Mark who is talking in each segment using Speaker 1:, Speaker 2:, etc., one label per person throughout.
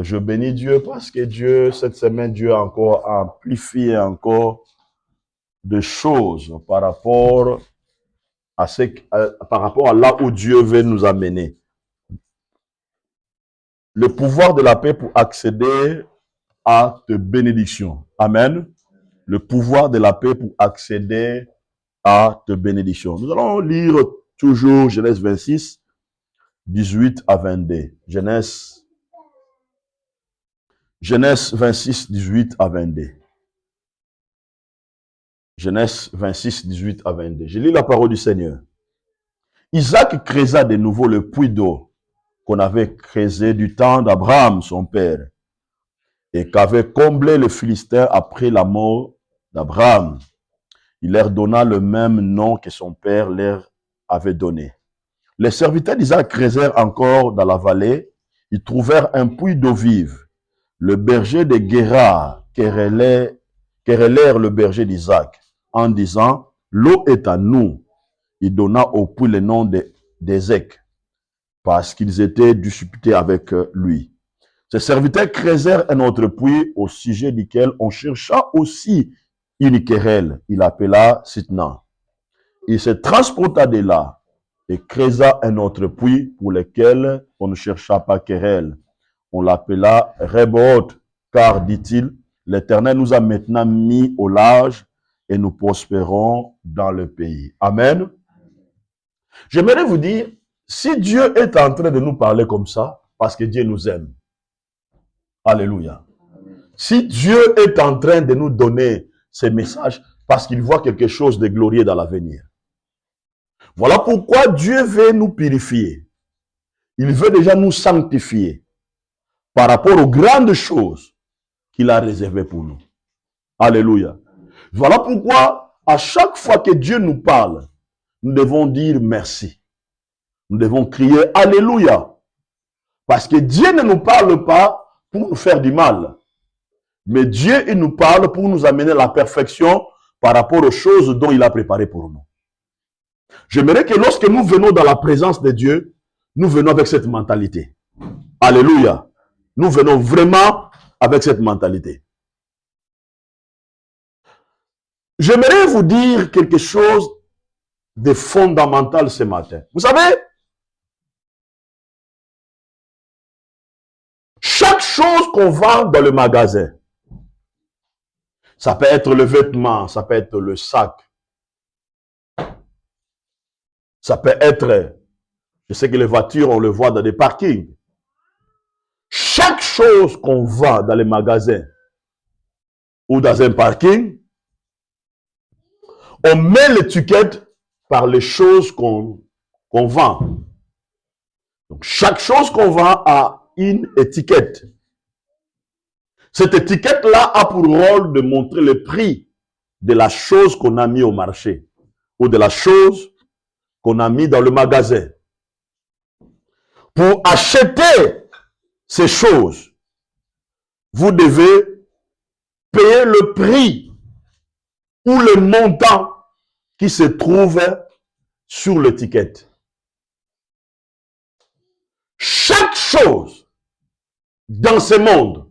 Speaker 1: Je bénis Dieu parce que Dieu, cette semaine, Dieu a encore amplifié encore des choses par rapport à là où Dieu veut nous amener. Le pouvoir de la paix pour accéder à tes bénédictions. Amen. Le pouvoir de la paix pour accéder à tes bénédictions. Nous allons lire toujours Genèse 26, 18 à 22. Genèse 26, 18 à 22. Genèse 26, 18 à 22. Je lis la parole du Seigneur. Isaac creusa de nouveau le puits d'eau qu'on avait creusé du temps d'Abraham, son père, et qu'avait comblé les Philistins après la mort d'Abraham. Il leur donna le même nom que son père leur avait donné. Les serviteurs d'Isaac creusèrent encore dans la vallée. Ils trouvèrent un puits d'eau vive. Le berger de Guérar querellèrent le berger d'Isaac en disant, l'eau est à nous. Il donna au puits le nom d'Ézek parce qu'ils étaient disputés avec lui. Ces serviteurs creusèrent un autre puits au sujet duquel on chercha aussi une querelle. Il appela Sitna. Il se transporta de là et creusa un autre puits pour lequel on ne chercha pas querelle. On l'appela Rehoboth, car, dit-il, l'Éternel nous a maintenant mis au large et nous prospérons dans le pays. Amen. J'aimerais vous dire, si Dieu est en train de nous parler comme ça, parce que Dieu nous aime. Alléluia. Si Dieu est en train de nous donner ces messages, parce qu'il voit quelque chose de glorieux dans l'avenir. Voilà pourquoi Dieu veut nous purifier. Il veut déjà nous sanctifier par rapport aux grandes choses qu'il a réservées pour nous. Alléluia. Voilà pourquoi, à chaque fois que Dieu nous parle, nous devons dire merci. Nous devons crier Alléluia. Parce que Dieu ne nous parle pas pour nous faire du mal. Mais Dieu, il nous parle pour nous amener à la perfection par rapport aux choses dont il a préparé pour nous. J'aimerais que lorsque nous venons dans la présence de Dieu, nous venons avec cette mentalité. Alléluia. Nous venons vraiment avec cette mentalité. J'aimerais vous dire quelque chose de fondamental ce matin. Vous savez, chaque chose qu'on vend dans le magasin, ça peut être le vêtement, ça peut être le sac, ça peut être, je sais que les voitures, on le voit dans des parkings. Chaque chose qu'on vend dans les magasins ou dans un parking, on met l'étiquette par les choses qu'on vend. Donc, chaque chose qu'on vend a une étiquette. Cette étiquette-là a pour rôle de montrer le prix de la chose qu'on a mis au marché ou de la chose qu'on a mis dans le magasin. Pour acheter ces choses, vous devez payer le prix ou le montant qui se trouve sur l'étiquette. Chaque chose dans ce monde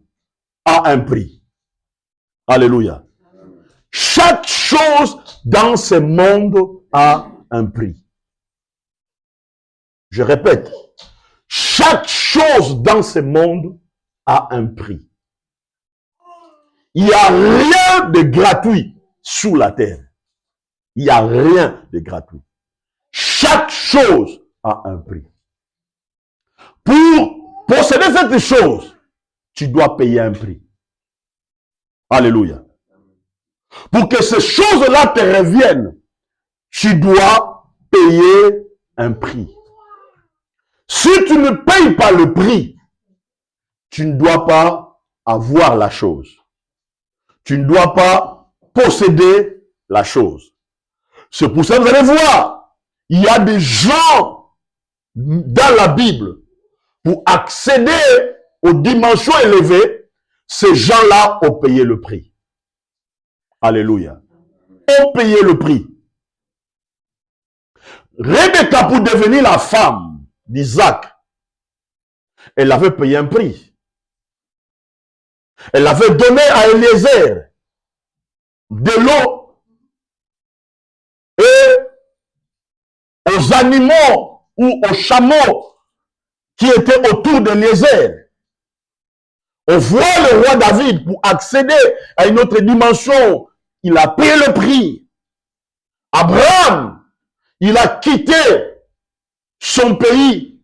Speaker 1: a un prix. Alléluia. Chaque chose dans ce monde a un prix. Je répète, chaque chose dans ce monde a un prix. Il n'y a rien de gratuit sur la terre. Il n'y a rien de gratuit. Chaque chose a un prix. Pour posséder cette chose, tu dois payer un prix. Alléluia. Pour que ces choses-là te reviennent, tu dois payer un prix. Si tu ne payes pas le prix, tu ne dois pas avoir la chose. Tu ne dois pas posséder la chose. C'est pour ça que vous allez voir, il y a des gens dans la Bible, pour accéder aux dimensions élevées, ces gens-là ont payé le prix. Alléluia. Ont payé le prix. Rebecca, pour devenir la femme d'Isaac, elle avait payé un prix. Elle avait donné à Eliezer de l'eau et aux animaux ou aux chameaux qui étaient autour d'Eliezer. On voit le roi David, pour accéder à une autre dimension, il a payé le prix. Abraham, il a quitté son pays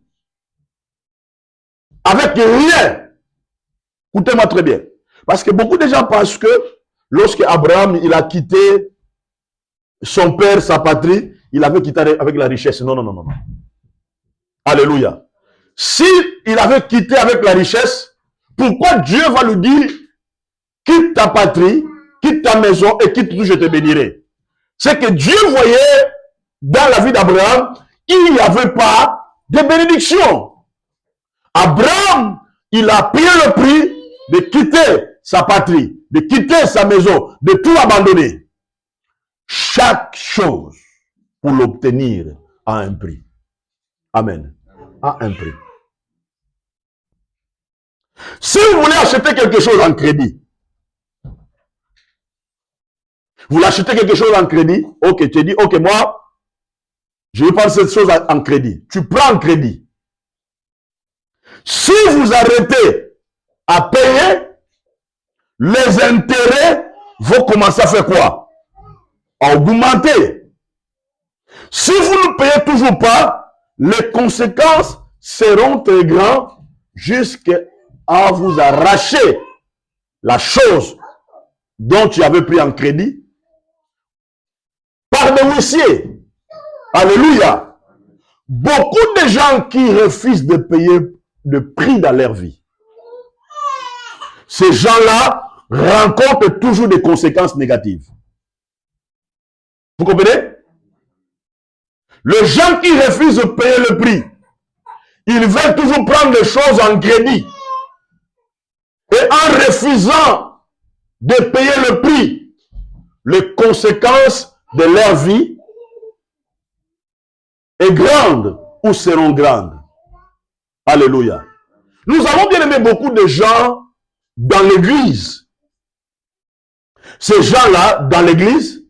Speaker 1: avec rien. Écoutez-moi très bien. Parce que beaucoup de gens pensent que lorsque Abraham il a quitté son père, sa patrie, il avait quitté avec la richesse. Non, non, non, non. Alléluia. Si il avait quitté avec la richesse, pourquoi Dieu va lui dire, quitte ta patrie, quitte ta maison et quitte tout, je te bénirai. C'est que Dieu voyait dans la vie d'Abraham, il n'y avait pas de bénédiction. Abraham, il a payé le prix de quitter sa patrie, de quitter sa maison, de tout abandonner. Chaque chose pour l'obtenir a un prix. Amen. A un prix. Si vous voulez acheter quelque chose en crédit, vous voulez acheter quelque chose en crédit, ok, tu dis, ok, moi, je vais prendre cette chose en crédit. Tu prends en crédit. Si vous arrêtez à payer, les intérêts vont commencer à faire quoi? À augmenter. Si vous ne payez toujours pas, les conséquences seront très grandes jusqu'à vous arracher la chose dont tu avais pris en crédit par des huissiers. Alléluia. Beaucoup de gens qui refusent de payer le prix dans leur vie, ces gens-là rencontrent toujours des conséquences négatives. Vous comprenez? Les gens qui refusent de payer le prix, ils veulent toujours prendre les choses en crédit. Et en refusant de payer le prix, les conséquences de leur vie est grande ou seront grandes. Alléluia. Nous avons bien aimé beaucoup de gens dans l'église. Ces gens-là, dans l'église,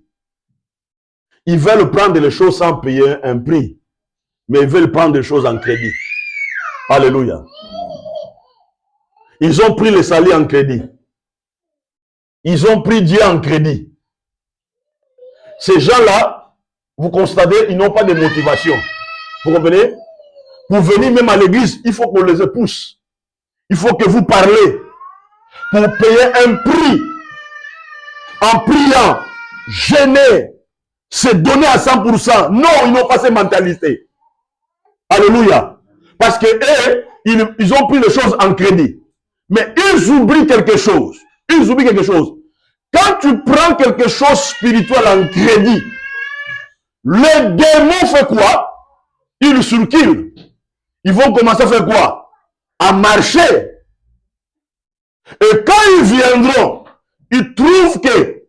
Speaker 1: ils veulent prendre les choses sans payer un prix. Mais ils veulent prendre des choses en crédit. Alléluia. Ils ont pris le salut en crédit. Ils ont pris Dieu en crédit. Ces gens-là, vous constatez, ils n'ont pas de motivation. Vous comprenez? Pour venir même à l'église, il faut qu'on les pousse. Il faut que vous parlez. Pour payer un prix. En priant, gêner, se donner à 100%. Non, ils n'ont pas cette mentalité. Alléluia. Parce que eux, ils ont pris les choses en crédit. Mais ils oublient quelque chose. Ils oublient quelque chose. Quand tu prends quelque chose spirituel en crédit, les démons font quoi? Ils circulent. Ils vont commencer à faire quoi? À marcher. Et quand ils viendront, ils trouvent que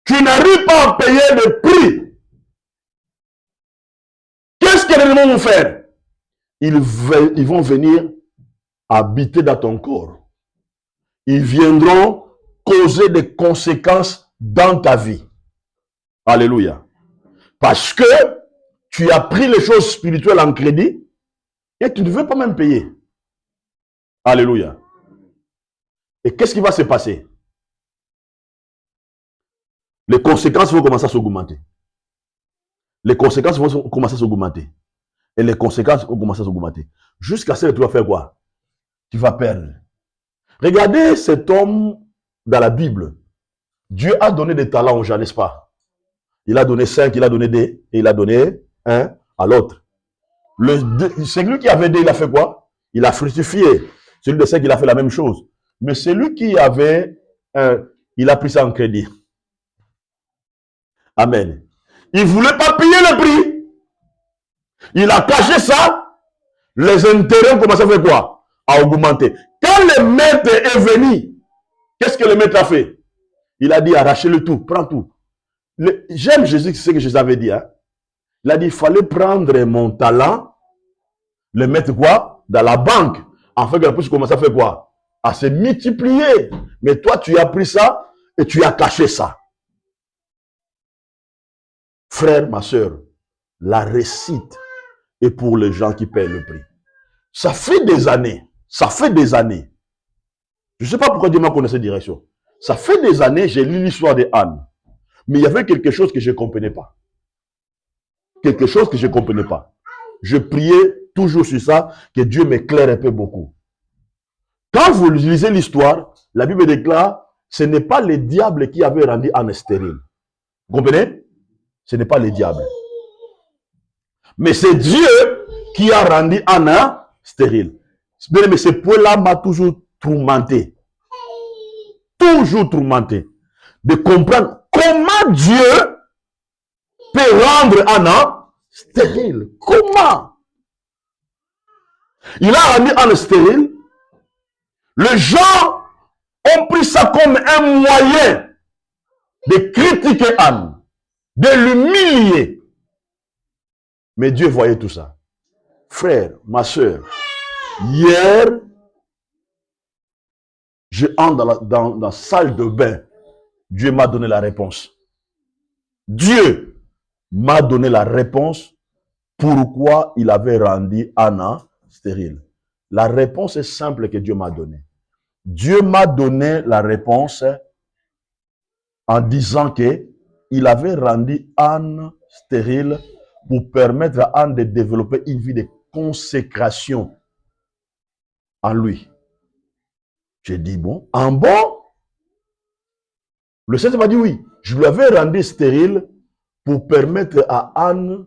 Speaker 1: tu n'arrives pas à payer le prix. Qu'est-ce que les démons vont faire? Ils vont venir habiter dans ton corps. Ils viendront causer des conséquences dans ta vie. Alléluia. Parce que tu as pris les choses spirituelles en crédit et tu ne veux pas même payer. Alléluia. Et qu'est-ce qui va se passer? Les conséquences vont commencer à s'augmenter. Les conséquences vont commencer à s'augmenter. Et les conséquences vont commencer à s'augmenter. Jusqu'à ce que tu vas faire quoi? Tu vas perdre. Regardez cet homme dans la Bible. Dieu a donné des talents aux gens, n'est-ce pas? Il a donné 5, il a donné 2, et il a donné 1 à l'autre. Celui qui avait 2, il a fait quoi? Il a fructifié. Celui de 5, il a fait la même chose. Mais celui qui avait 1, il a pris ça en crédit. Amen. Il ne voulait pas payer le prix. Il a caché ça. Les intérêts ont commencé à faire quoi? À augmenter. Quand le maître est venu, qu'est-ce que le maître a fait? Il a dit arrachez le tout, prends tout. J'aime Jésus, c'est ce que Jésus avait dit. Hein? Il a dit il fallait prendre mon talent, le mettre quoi? Dans la banque, afin que la puisse commencer à faire quoi? à se multiplier. Mais toi, tu as pris ça et tu as caché ça. Frère, ma soeur, la réussite est pour les gens qui paient le prix. Ça fait des années. Ça fait des années. Je ne sais pas pourquoi Dieu m'a connu cette direction. Ça fait des années, j'ai lu l'histoire de Anne. Mais il y avait quelque chose que je ne comprenais pas. Quelque chose que je ne comprenais pas. Je priais toujours sur ça, que Dieu m'éclaire un peu beaucoup. Quand vous lisez l'histoire, la Bible déclare, ce n'est pas le diable qui avait rendu Anne stérile. Vous comprenez? Ce n'est pas le diable. Mais c'est Dieu qui a rendu Anne stérile. Mais ce point-là m'a toujours tourmenté. Toujours tourmenté. De comprendre comment Dieu peut rendre Anne stérile. Comment? Il a rendu Anne stérile. Les gens ont pris ça comme un moyen de critiquer Anne, de l'humilier. Mais Dieu voyait tout ça. Frère, ma soeur, hier, je entre dans la salle de bain. Dieu m'a donné la réponse. Dieu m'a donné la réponse pourquoi il avait rendu Anna stérile. La réponse est simple que Dieu m'a donnée. Dieu m'a donné la réponse en disant que il avait rendu Anne stérile pour permettre à Anne de développer une vie de consécration en lui. J'ai dit bon, en bon, le Seigneur m'a dit oui. Je lui avais rendu stérile pour permettre à Anne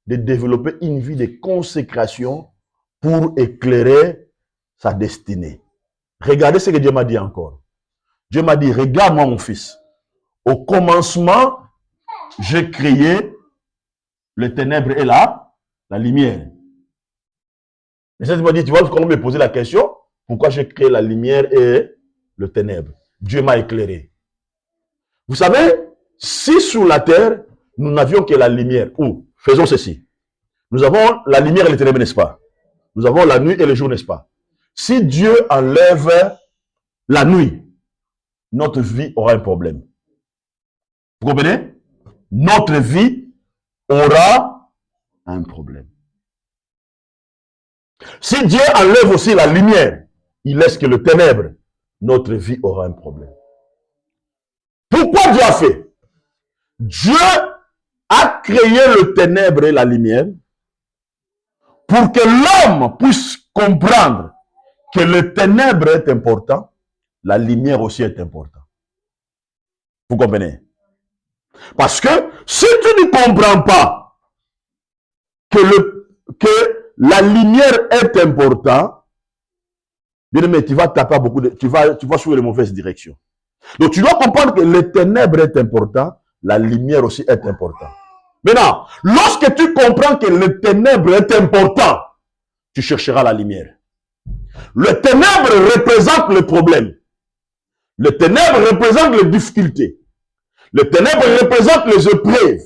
Speaker 1: de développer une vie de consécration pour éclairer sa destinée. Regardez ce que Dieu m'a dit encore. Dieu m'a dit, regarde-moi mon fils. Au commencement, j'ai créé les ténèbres et la lumière. Le Seigneur m'a dit, tu vois comment me poser la question, pourquoi j'ai créé la lumière et le ténèbre? Dieu m'a éclairé. Vous savez, si sur la terre, nous n'avions que la lumière, ou faisons ceci. Nous avons la lumière et les ténèbres, n'est-ce pas? Nous avons la nuit et le jour, n'est-ce pas? Si Dieu enlève la nuit, notre vie aura un problème. Vous comprenez? Notre vie aura un problème. Si Dieu enlève aussi la lumière, il laisse que le ténèbre, notre vie aura un problème. Pourquoi Dieu a fait? Dieu a créé le ténèbre et la lumière pour que l'homme puisse comprendre que le ténèbre est important, la lumière aussi est importante. Vous comprenez? Parce que si tu ne comprends pas que la lumière est importante, bien aimé, tu vas taper beaucoup de, tu vas suivre les mauvaises directions. Donc tu dois comprendre que le ténèbre est important, la lumière aussi est importante. Maintenant, lorsque tu comprends que le ténèbre est important, tu chercheras la lumière. Le ténèbre représente le problème. Le ténèbre représente les difficultés. Le ténèbre représente les épreuves.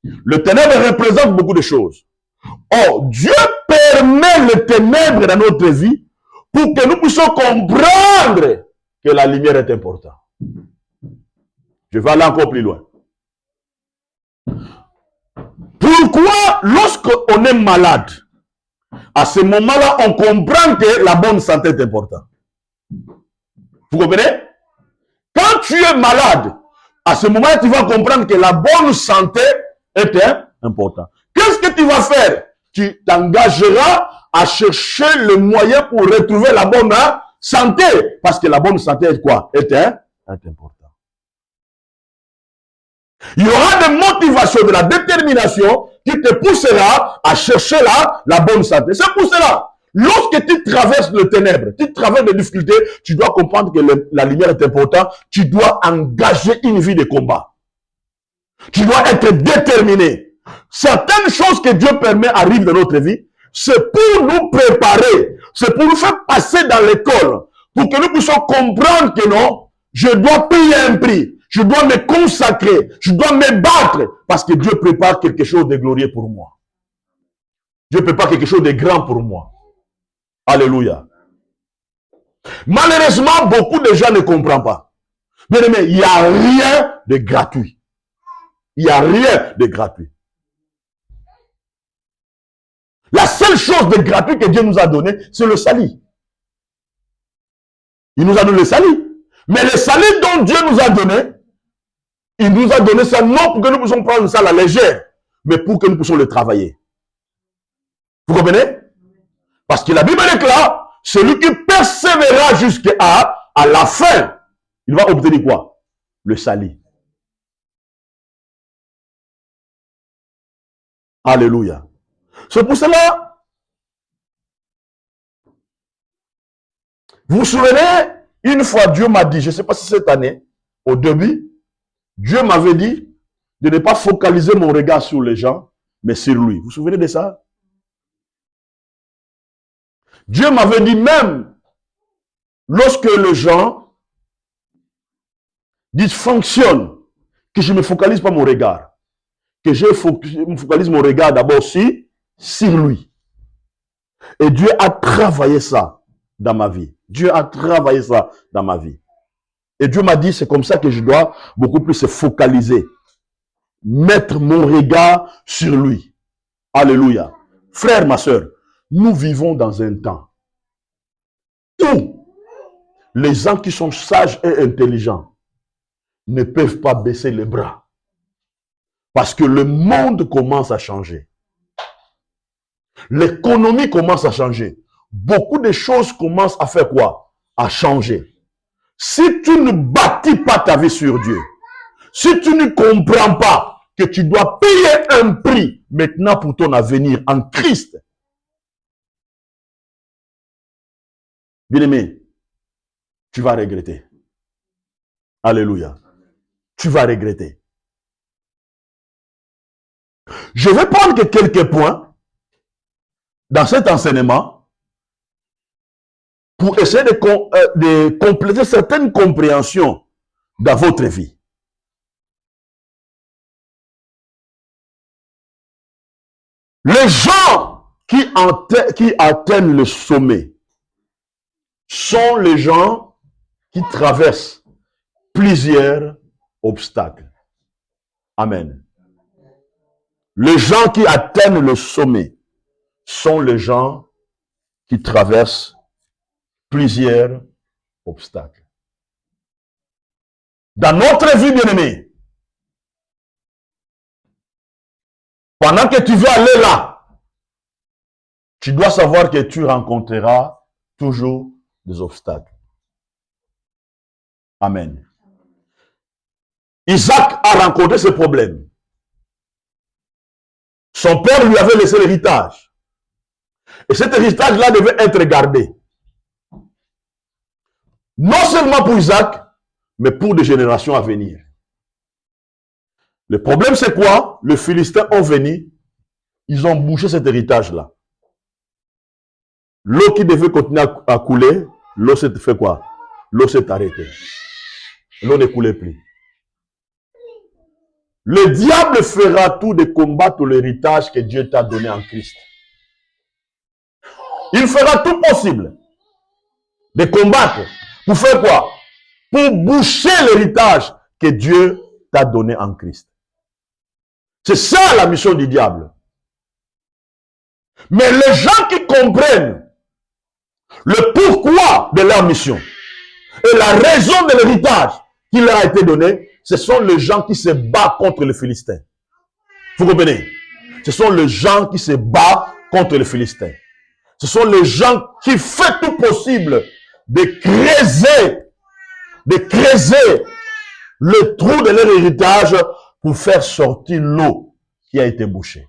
Speaker 1: Le ténèbre représente beaucoup de choses. Or, Dieu permet le ténèbre dans notre vie pour que nous puissions comprendre que la lumière est importante. Je vais aller encore plus loin. Pourquoi, lorsqu'on est malade, à ce moment-là, on comprend que la bonne santé est importante? Vous comprenez? Quand tu es malade, à ce moment-là, tu vas comprendre que la bonne santé est importante. Qu'est-ce que tu vas faire? Tu t'engageras à chercher le moyen pour retrouver la bonne santé. Parce que la bonne santé est quoi? Est important. Il y aura des motivations, de la détermination qui te poussera à chercher la bonne santé. C'est pour cela. Lorsque tu traverses le ténèbre, tu traverses des difficultés, tu dois comprendre que la lumière est importante. Tu dois engager une vie de combat. Tu dois être déterminé. Certaines choses que Dieu permet arrivent dans notre vie, c'est pour nous préparer, c'est pour nous faire passer dans l'école, pour que nous puissions comprendre que non, je dois payer un prix, je dois me consacrer, je dois me battre, parce que Dieu prépare quelque chose de glorieux pour moi. Dieu prépare quelque chose de grand pour moi. Alléluia. Malheureusement, beaucoup de gens ne comprennent pas. Bien aimé, il n'y a rien de gratuit. Il n'y a rien de gratuit. La seule chose de gratuit que Dieu nous a donné, c'est le salut. Il nous a donné le salut. Mais le salut dont Dieu nous a donné, il nous a donné ça non pour que nous puissions prendre ça à la légère, mais pour que nous puissions le travailler. Vous comprenez? Parce que la Bible déclare, celui qui persévérera jusqu'à la fin, il va obtenir quoi? Le salut. Alléluia. C'est pour cela, vous vous souvenez, une fois Dieu m'a dit, je ne sais pas si cette année, au début, Dieu m'avait dit de ne pas focaliser mon regard sur les gens, mais sur lui. Vous vous souvenez de ça? Dieu m'avait dit même, lorsque les gens dysfonctionnent, que je ne me focalise pas mon regard, que je me focalise mon regard d'abord sur lui. Et Dieu a travaillé ça dans ma vie. Dieu a travaillé ça dans ma vie. Et Dieu m'a dit, c'est comme ça que je dois beaucoup plus se focaliser. Mettre mon regard sur lui. Alléluia. Frère, ma soeur, nous vivons dans un temps où les gens qui sont sages et intelligents ne peuvent pas baisser les bras. Parce que le monde commence à changer. L'économie commence à changer. Beaucoup de choses commencent à faire quoi? À changer. Si tu ne bâtis pas ta vie sur Dieu, si tu ne comprends pas que tu dois payer un prix maintenant pour ton avenir en Christ, bien-aimé, tu vas regretter. Alléluia. Tu vas regretter. Je vais prendre quelques points dans cet enseignement pour essayer de compléter certaines compréhensions dans votre vie. Les gens qui atteignent le sommet sont les gens qui traversent plusieurs obstacles. Amen. Les gens qui atteignent le sommet sont les gens qui traversent plusieurs obstacles. Dans notre vie, bien-aimée, pendant que tu veux aller là, tu dois savoir que tu rencontreras toujours des obstacles. Amen. Isaac a rencontré ce problème. Son père lui avait laissé l'héritage. Et cet héritage-là devait être gardé. Non seulement pour Isaac, mais pour des générations à venir. Le problème, c'est quoi? Les Philistins ont venu, ils ont bouché cet héritage-là. L'eau qui devait continuer à couler, l'eau s'est fait quoi? L'eau s'est arrêtée. L'eau ne coulait plus. Le diable fera tout de combattre l'héritage que Dieu t'a donné en Christ. Il fera tout possible de combattre. Pour faire quoi? Pour boucher l'héritage que Dieu t'a donné en Christ. C'est ça la mission du diable. Mais les gens qui comprennent le pourquoi de leur mission et la raison de l'héritage qui leur a été donné, ce sont les gens qui se battent contre les Philistins. Vous comprenez? Ce sont les gens qui se battent contre les Philistins. Ce sont les gens qui font tout possible de creuser le trou de leur héritage pour faire sortir l'eau qui a été bouchée.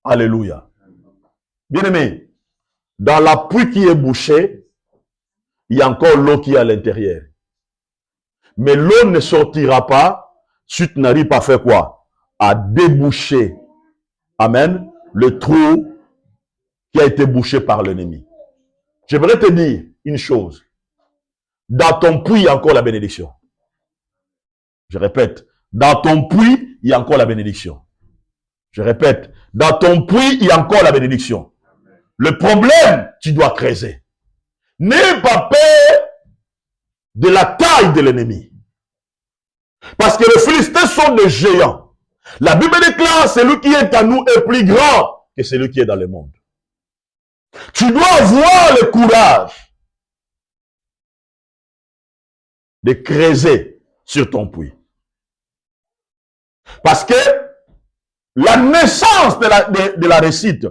Speaker 1: Alléluia. Bien-aimé, dans la pluie qui est bouchée, il y a encore l'eau qui est à l'intérieur. Mais l'eau ne sortira pas si tu n'arrives pas à faire quoi? À déboucher. Amen. Le trou qui a été bouché par l'ennemi. J'aimerais te dire une chose. Dans ton puits, il y a encore la bénédiction. Je répète, dans ton puits, il y a encore la bénédiction. Je répète, dans ton puits, il y a encore la bénédiction. Le problème, tu dois creuser. N'ayez pas peur de la taille de l'ennemi. Parce que les Philistins sont des géants. La Bible déclare, celui qui est à nous est plus grand que celui qui est dans le monde. Tu dois avoir le courage de creuser sur ton puits. Parce que la naissance de la réussite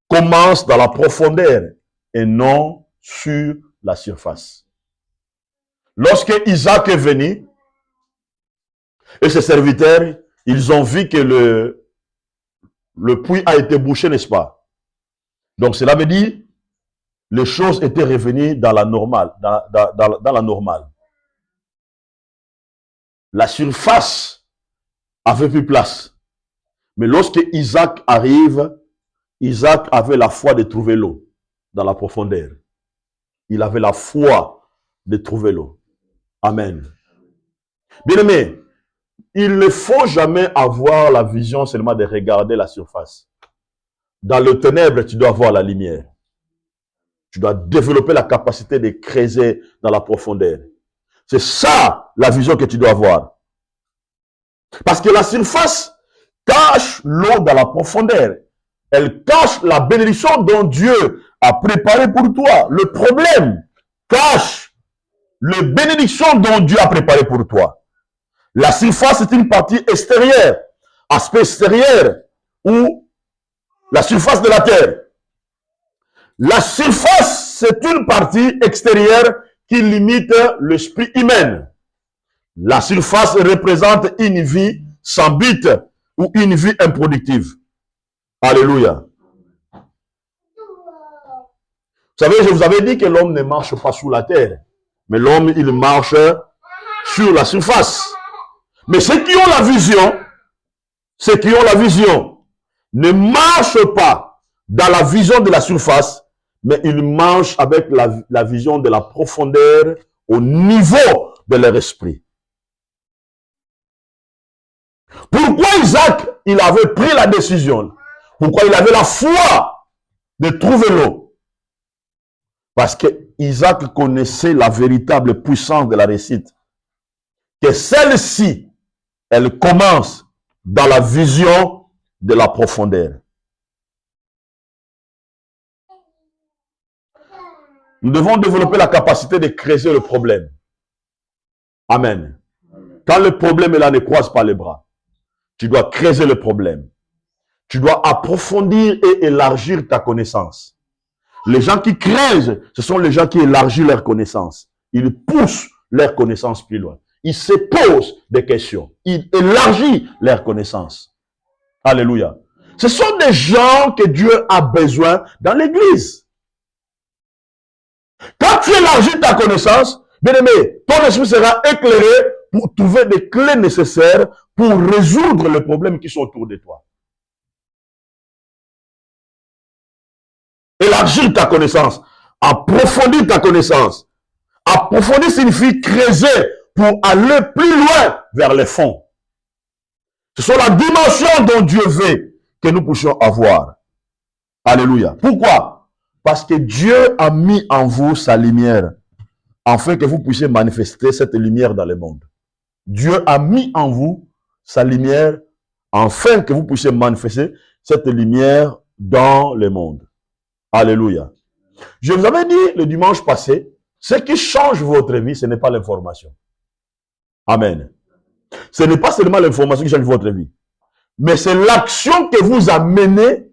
Speaker 1: commence dans la profondeur et non sur la surface. Lorsque Isaac est venu et ses serviteurs, ils ont vu que le puits a été bouché, n'est-ce pas? Donc cela veut dire les choses étaient revenues dans la normale, dans la normale. La surface avait plus place. Mais lorsque Isaac arrive, Isaac avait la foi de trouver l'eau dans la profondeur. Il avait la foi de trouver l'eau. Amen. Bien-aimé, il ne faut jamais avoir la vision seulement de regarder la surface. Dans le ténèbre, tu dois voir la lumière. Tu dois développer la capacité de creuser dans la profondeur. C'est ça la vision que tu dois avoir. Parce que la surface cache l'eau dans la profondeur. Elle cache la bénédiction dont Dieu a préparé pour toi. Le problème cache les bénédictions dont Dieu a préparé pour toi. La surface est une partie extérieure, aspect extérieur, ou la surface de la terre. La surface, c'est une partie extérieure qui limite l'esprit humain. La surface représente une vie sans but ou une vie improductive. Alléluia. Vous savez, je vous avais dit que l'homme ne marche pas sous la terre, mais l'homme, il marche sur la surface. Mais ceux qui ont la vision, ne marchent pas dans la vision de la surface, mais ils marchent avec la vision de la profondeur au niveau de leur esprit. Pourquoi Isaac, il avait pris la décision? Pourquoi il avait la foi de trouver l'eau? Parce que Isaac connaissait la véritable puissance de la réussite. Que celle-ci, elle commence dans la vision de la profondeur. Nous devons développer la capacité de creuser le problème. Amen. Quand le problème est là, ne croise pas les bras. Tu dois creuser le problème. Tu dois approfondir et élargir ta connaissance. Les gens qui creusent, ce sont les gens qui élargissent leur connaissance. Ils poussent leur connaissance plus loin. Ils se posent des questions. Ils élargissent leur connaissance. Alléluia. Ce sont des gens que Dieu a besoin dans l'église. Quand tu élargis ta connaissance, bien aimé, ton esprit sera éclairé pour trouver des clés nécessaires pour résoudre les problèmes qui sont autour de toi. Élargir ta connaissance, approfondir ta connaissance. Approfondir signifie creuser pour aller plus loin vers les fonds. Ce sont la dimension dont Dieu veut que nous puissions avoir. Alléluia. Pourquoi? Parce que Dieu a mis en vous sa lumière, afin que vous puissiez manifester cette lumière dans le monde. Dieu a mis en vous sa lumière, afin que vous puissiez manifester cette lumière dans le monde. Alléluia. Je vous avais dit le dimanche passé, ce qui change votre vie, ce n'est pas l'information. Amen. Ce n'est pas seulement l'information qui change votre vie, mais c'est l'action que vous amenez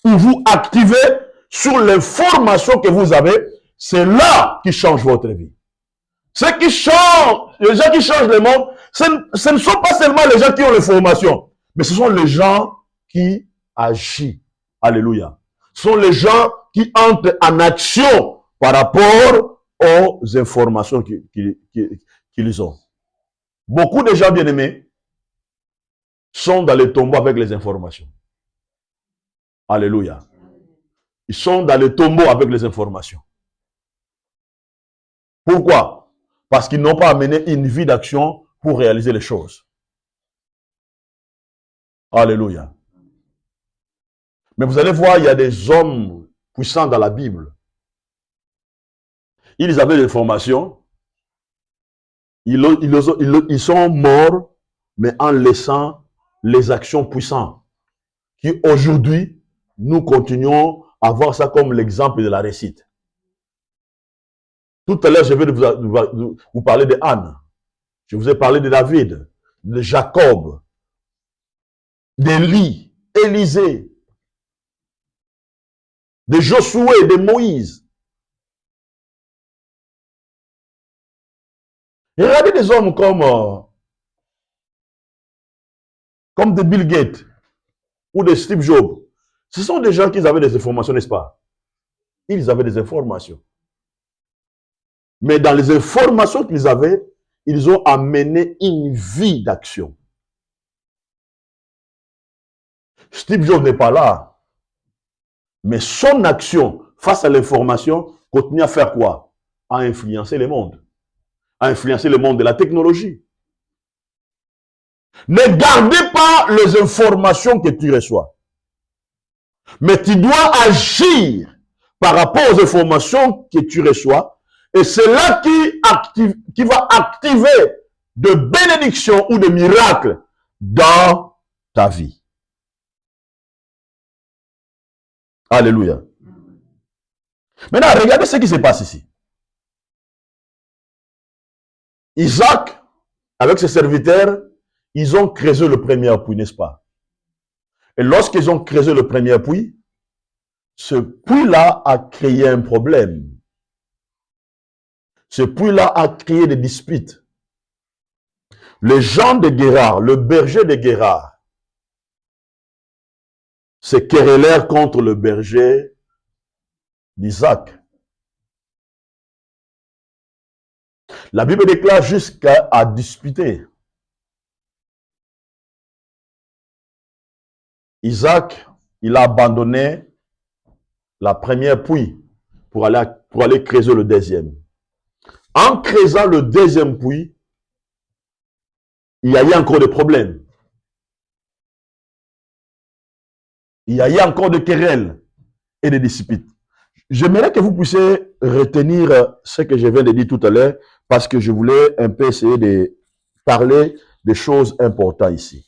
Speaker 1: ou vous activez sur l'information que vous avez. C'est là qui change votre vie. Ce qui change, les gens qui changent le monde, ce ne sont pas seulement les gens qui ont l'information, mais ce sont les gens qui agissent. Alléluia. Ce sont les gens qui entrent en action par rapport aux informations qu'ils ont. Beaucoup de gens bien-aimés sont dans les tombeaux avec les informations. Alléluia. Ils sont dans les tombeaux avec les informations. Pourquoi? Parce qu'ils n'ont pas amené une vie d'action pour réaliser les choses. Alléluia. Mais vous allez voir, il y a des hommes puissants dans la Bible. Ils avaient des formations. Ils sont morts, mais en laissant les actions puissantes. Qui aujourd'hui, nous continuons à voir ça comme l'exemple de la réussite. Tout à l'heure, je vais vous parler de Anne. Je vous ai parlé de David, de Jacob, d'Élie, Élisée, de Josué, de Moïse. Et regardez des hommes comme de Bill Gates ou de Steve Jobs. Ce sont des gens qui avaient des informations, n'est-ce pas? Ils avaient des informations. Mais dans les informations qu'ils avaient, ils ont amené une vie d'action. Steve Jobs n'est pas là. Mais son action face à l'information continue à faire quoi? À influencer le monde. À influencer le monde de la technologie. Ne gardez pas les informations que tu reçois. Mais tu dois agir par rapport aux informations que tu reçois. Et c'est là qui va activer de bénédictions ou de miracles dans ta vie. Alléluia. Maintenant, regardez ce qui se passe ici. Isaac, avec ses serviteurs, ils ont creusé le premier puits, n'est-ce pas? Et lorsqu'ils ont creusé le premier puits, ce puits-là a créé un problème. Ce puits-là a créé des disputes. Les gens de Guérard, le berger de Guérard, se querellèrent contre le berger d'Isaac. La Bible déclare jusqu'à disputer. Isaac, il a abandonné la première puits pour aller creuser le deuxième. En creusant le deuxième puits, il y a eu encore des problèmes. Il y a eu encore des querelles et des disputes. J'aimerais que vous puissiez retenir ce que je viens de dire tout à l'heure parce que je voulais un peu essayer de parler des choses importantes ici.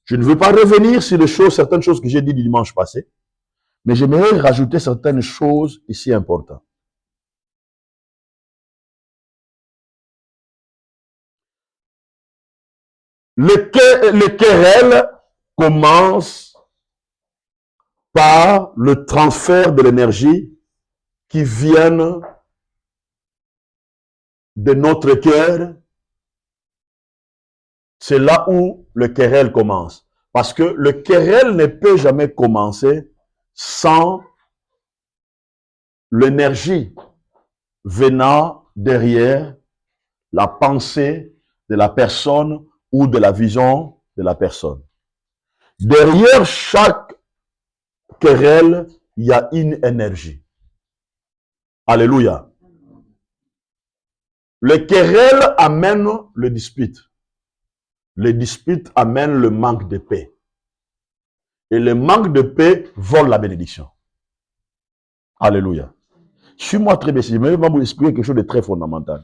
Speaker 1: Je ne veux pas revenir sur certaines choses que j'ai dit dimanche passé, mais j'aimerais rajouter certaines choses ici importantes. Le querelle commence par le transfert de l'énergie qui vient de notre cœur. C'est là où le querelle commence. Parce que le querelle ne peut jamais commencer sans l'énergie venant derrière la pensée de la personne ou de la vision de la personne. Derrière chaque querelle, il y a une énergie. Alléluia. Le querelle amène le dispute. Le dispute amène le manque de paix. Et le manque de paix vole la bénédiction. Alléluia. Suis-moi très bien, je vais vous expliquer quelque chose de très fondamental.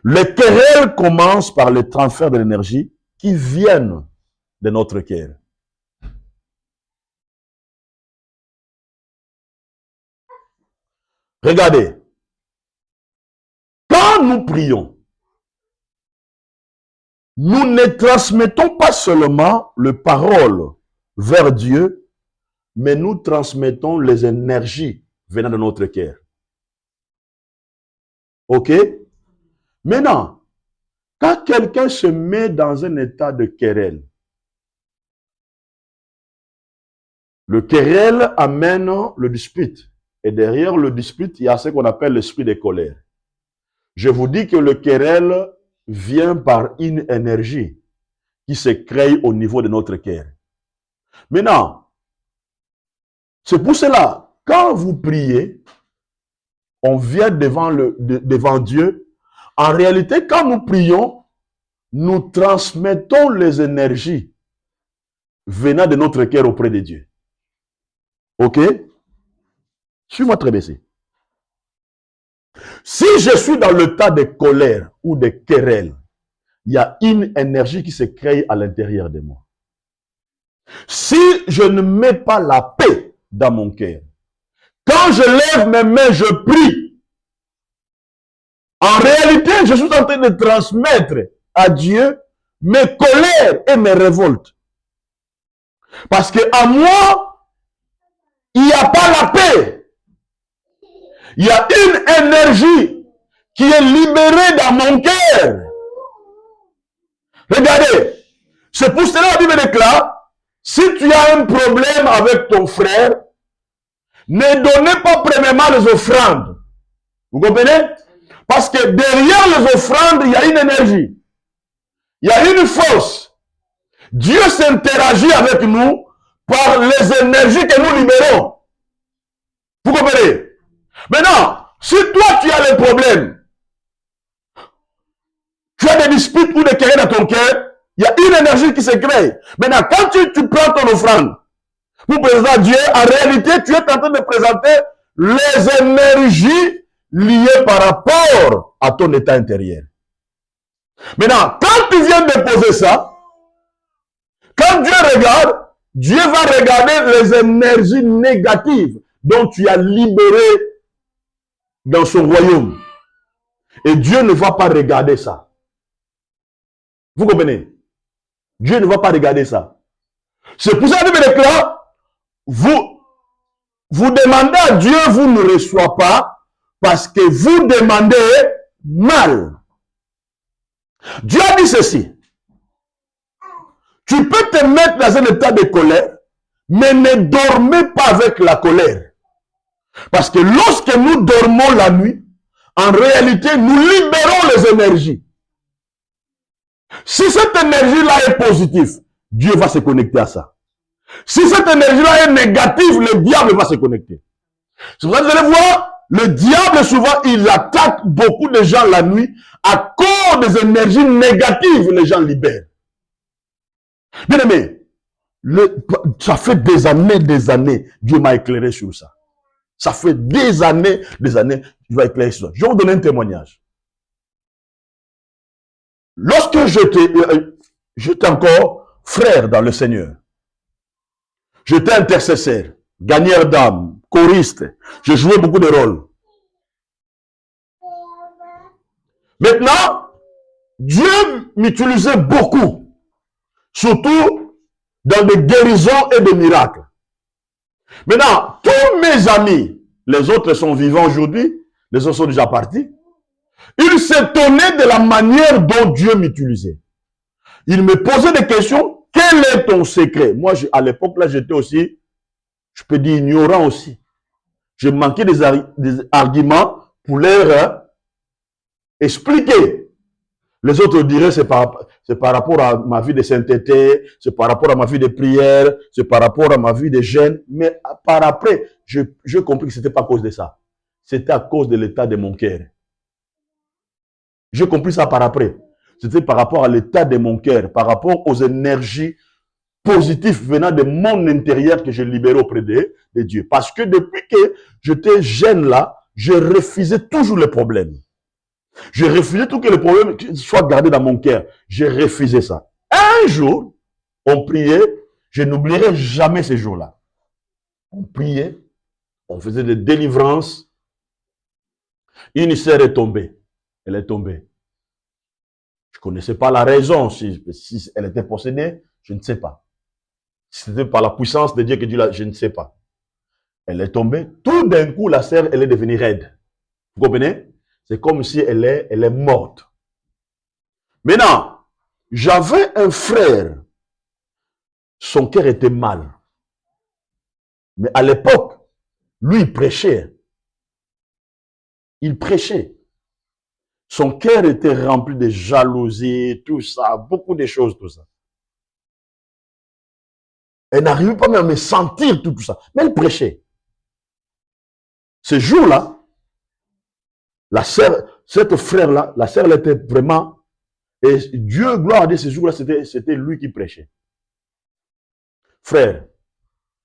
Speaker 1: Le querelle commence par le transfert de l'énergie qui viennent de notre cœur. Regardez, quand nous prions, nous ne transmettons pas seulement les paroles vers Dieu, mais nous transmettons les énergies venant de notre cœur. Ok? Maintenant, quand quelqu'un se met dans un état de querelle, le querelle amène le dispute. Et derrière le dispute, il y a ce qu'on appelle l'esprit de colère. Je vous dis que le querelle vient par une énergie qui se crée au niveau de notre cœur. Maintenant, c'est pour cela, quand vous priez, on vient devant Dieu. En réalité, quand nous prions, nous transmettons les énergies venant de notre cœur auprès de Dieu. Ok? Suis-moi très baissé. Si je suis dans le tas de colère ou de querelle, il y a une énergie qui se crée à l'intérieur de moi. Si je ne mets pas la paix dans mon cœur, quand je lève mes mains, je prie. En réalité, je suis en train de transmettre à Dieu mes colères et mes révoltes. Parce que à moi, il n'y a pas la paix. Il y a une énergie qui est libérée dans mon cœur. Regardez, c'est pour cela que la Bible déclare, si tu as un problème avec ton frère, ne donnez pas premièrement les offrandes. Vous comprenez? Parce que derrière les offrandes, il y a une énergie. Il y a une force. Dieu s'interagit avec nous par les énergies que nous libérons. Vous comprenez? Maintenant, si toi tu as des problèmes, tu as des disputes ou des querelles dans ton cœur, il y a une énergie qui se crée. Maintenant, quand tu prends ton offrande pour présenter à Dieu, en réalité, tu es en train de présenter les énergies liées par rapport à ton état intérieur. Maintenant, quand tu viens déposer ça, quand Dieu regarde, Dieu va regarder les énergies négatives dont tu as libéré dans son royaume. Et Dieu ne va pas regarder ça. Vous comprenez? Dieu ne va pas regarder ça. C'est pour ça que la Bible déclare, vous demandez à Dieu, vous ne recevez pas, parce que vous demandez mal. Dieu a dit ceci. Tu peux te mettre dans un état de colère, mais ne dormez pas avec la colère. Parce que lorsque nous dormons la nuit, en réalité, nous libérons les énergies. Si cette énergie-là est positive, Dieu va se connecter à ça. Si cette énergie-là est négative, le diable va se connecter. C'est pour ça que vous allez voir, le diable souvent, il attaque beaucoup de gens la nuit à cause des énergies négatives que les gens libèrent. Bien aimé, ça fait des années, Dieu m'a éclairé sur ça. Ça fait des années, Dieu m'a éclairé sur ça. Je vais vous donner un témoignage. Lorsque j'étais encore frère dans le Seigneur, j'étais intercesseur, gagneur d'âme, choriste, je jouais beaucoup de rôles. Maintenant, Dieu m'utilisait beaucoup, surtout dans des guérisons et des miracles. Maintenant, tous mes amis, les autres sont vivants aujourd'hui, les autres sont déjà partis, ils s'étonnaient de la manière dont Dieu m'utilisait. Ils me posaient des questions, quel est ton secret? Moi, à l'époque, là, j'étais aussi, je peux dire, ignorant aussi. Je manquais des arguments pour leur expliquer. Les autres diraient, c'est par rapport à ma vie de sainteté, c'est par rapport à ma vie de prière, c'est par rapport à ma vie de jeûne. Mais par après, je compris que ce n'était pas à cause de ça. C'était à cause de l'état de mon cœur. J'ai compris ça par après. C'était par rapport à l'état de mon cœur, par rapport aux énergies positives venant de mon intérieur que je libérais auprès de Dieu. Parce que depuis que j'étais jeune là, je refusais toujours les problèmes. Je refusais tout que les problèmes soient gardés dans mon cœur. Je refusais ça. Un jour, on priait, je n'oublierai jamais ces jours-là. On priait, on faisait des délivrances. Une sœur est tombée. Elle est tombée. Je ne connaissais pas la raison. Si elle était possédée, je ne sais pas. Si c'était par la puissance de Dieu que Dieu l'a, je ne sais pas. Elle est tombée. Tout d'un coup, la sœur, elle est devenue raide. Vous comprenez? C'est comme si elle est morte. Maintenant, j'avais un frère. Son cœur était mal. Mais à l'époque, lui, il prêchait. Il prêchait. Son cœur était rempli de jalousie, tout ça, beaucoup de choses, tout ça. Elle n'arrivait pas même à me sentir tout ça. Mais elle prêchait. Ce jour-là, la sœur, cette frère-là, la sœur, elle était vraiment... Et Dieu, gloire à Dieu, ce jour-là, c'était lui qui prêchait. Frère,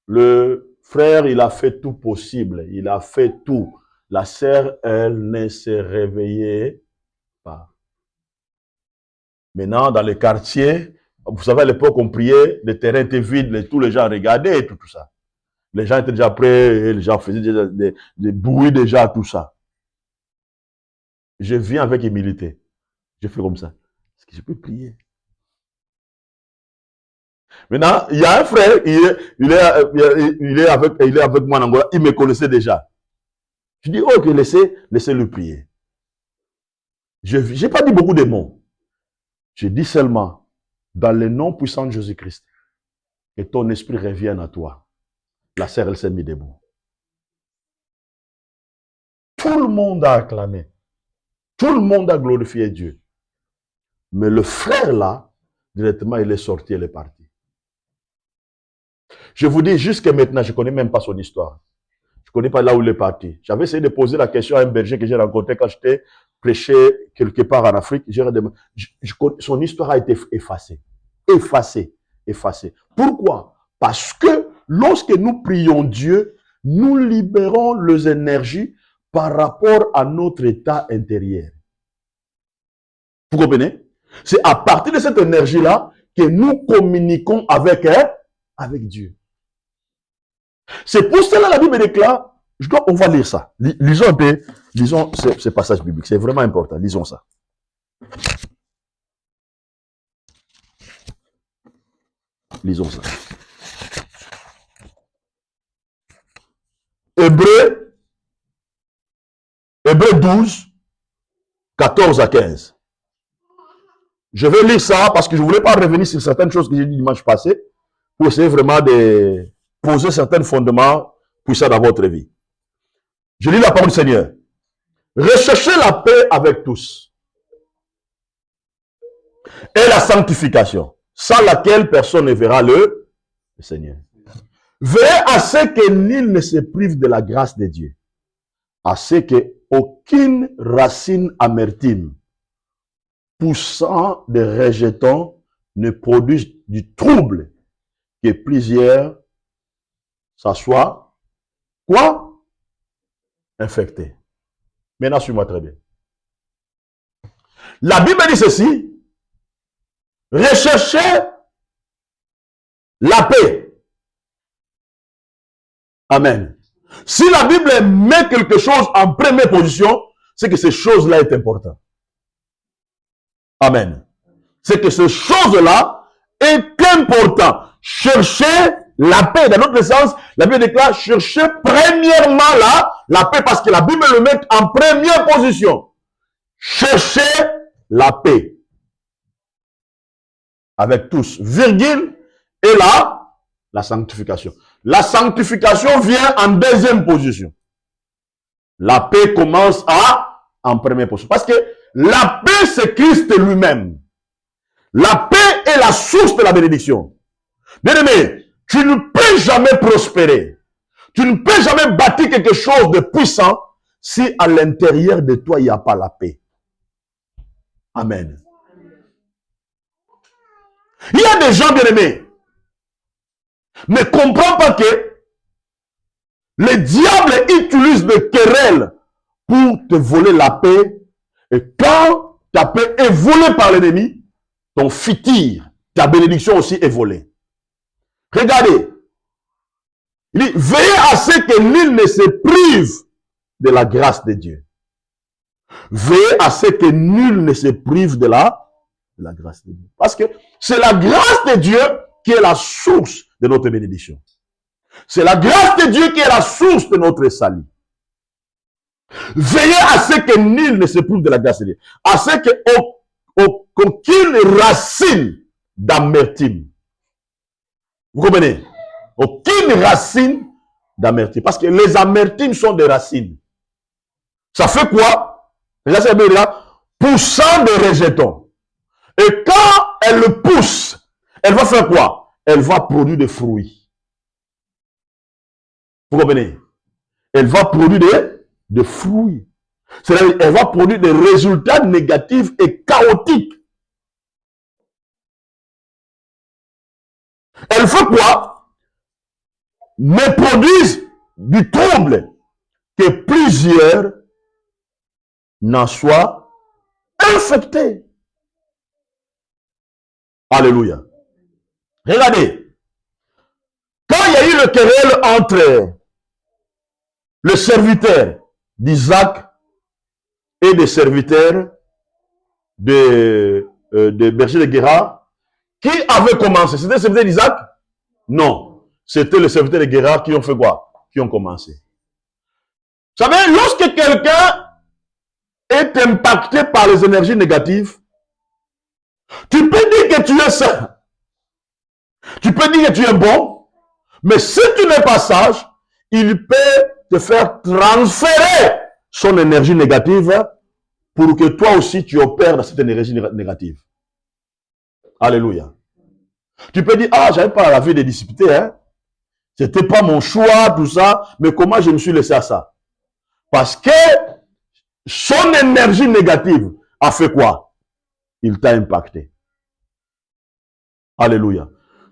Speaker 1: le frère, il a fait tout possible. Il a fait tout. La sœur, elle ne s'est réveillée pas. Maintenant, dans les quartiers, vous savez, à l'époque, on priait, le terrain était vide, tous les gens regardaient et tout ça. Les gens étaient déjà prêts, les gens faisaient déjà des bruits déjà, tout ça. Je viens avec humilité. Je fais comme ça. Est-ce que je peux prier? Maintenant, il y a un frère, il est avec moi en Angola, il me connaissait déjà. Je dis, ok, laissez-le prier. Je n'ai pas dit beaucoup de mots. Je dis seulement, dans le nom puissant de Jésus-Christ, que ton esprit revienne à toi. La sœur, elle s'est mise debout. Tout le monde a acclamé. Tout le monde a glorifié Dieu. Mais le frère là, directement, il est sorti, il est parti. Je vous dis, jusqu'à maintenant, je ne connais même pas son histoire. Je ne connais pas là où il est parti. J'avais essayé de poser la question à un berger que j'ai rencontré quand j'étais prêché quelque part en Afrique. Son histoire a été effacée. Effacée. Pourquoi? Parce que lorsque nous prions Dieu, nous libérons les énergies par rapport à notre état intérieur. Vous comprenez? C'est à partir de cette énergie-là que nous communiquons avec Dieu. C'est pour cela que la Bible déclare, on va lire ça. Lisons un peu, lisons ce passage biblique. C'est vraiment important. Lisons ça. Lisons ça. Hébreux 12, 14 à 15. Je vais lire ça parce que je ne voulais pas revenir sur certaines choses que j'ai dit dimanche passé pour essayer vraiment de poser certains fondements puissants dans votre vie. Je lis la parole du Seigneur. Recherchez la paix avec tous et la sanctification, sans laquelle personne ne verra le Seigneur. Veillez à ce que nul ne se prive de la grâce de Dieu, à ce qu'aucune racine amertume poussant des rejetons ne produise du trouble, que plusieurs s'assoient, quoi? Infectés. Maintenant, suis-moi très bien. La Bible dit ceci, recherchez la paix. Amen. Si la Bible met quelque chose en première position, c'est que ces choses-là est important. Amen. C'est que ces choses-là est important. Cherchez la paix. Dans notre sens, la Bible déclare, cherchez premièrement la paix, parce que la Bible le met en première position. Cherchez la paix. Avec tous. Virgule. Et là, la sanctification. La sanctification vient en deuxième position. La paix commence en première position. Parce que la paix, c'est Christ lui-même. La paix est la source de la bénédiction. Bien-aimé, tu ne peux jamais prospérer. Tu ne peux jamais bâtir quelque chose de puissant si à l'intérieur de toi, il n'y a pas la paix. Amen. Il y a des gens, bien-aimés, ne comprennent pas que le diable utilise des querelles pour te voler la paix. Et quand ta paix est volée par l'ennemi, ton futur, ta bénédiction aussi est volée. Regardez. Il dit, veillez à ce que nul ne se prive de la grâce de Dieu. Veillez à ce que nul ne se prive de la grâce de Dieu. Parce que c'est la grâce de Dieu qui est la source de notre bénédiction. C'est la grâce de Dieu qui est la source de notre salut. Veillez à ce que nul ne se prive de la grâce de Dieu. À ce qu'aucune racine d'amertume. Vous comprenez? Aucune racine d'amertume. Parce que les amertumes sont des racines. Ça fait quoi? Poussant des rejetons. Et quand elle le pousse, elle va faire quoi? Elle va produire des fruits. Vous comprenez? Elle va produire des fruits. C'est-à-dire elle va produire des résultats négatifs et chaotiques. Elle fait quoi? ne produisent du trouble, que plusieurs n'en soient infectés. Alléluia. Regardez, quand il y a eu le querelle entre le serviteur d'Isaac et des serviteurs de berger de Guérard, qui avait commencé? C'était le serviteur d'Isaac? Non. C'était le serviteur de Guérard qui ont fait quoi? Qui ont commencé. Vous savez, lorsque quelqu'un est impacté par les énergies négatives, tu peux dire que tu es sain. Tu peux dire que tu es bon, mais si tu n'es pas sage, il peut te faire transférer son énergie négative pour que toi aussi tu opères dans cette énergie négative. Alléluia. Tu peux dire, ah, j'avais pas la vie de discipliner, hein. C'était pas mon choix, tout ça, mais comment je me suis laissé à ça? Parce que son énergie négative a fait quoi? Il t'a impacté. Alléluia.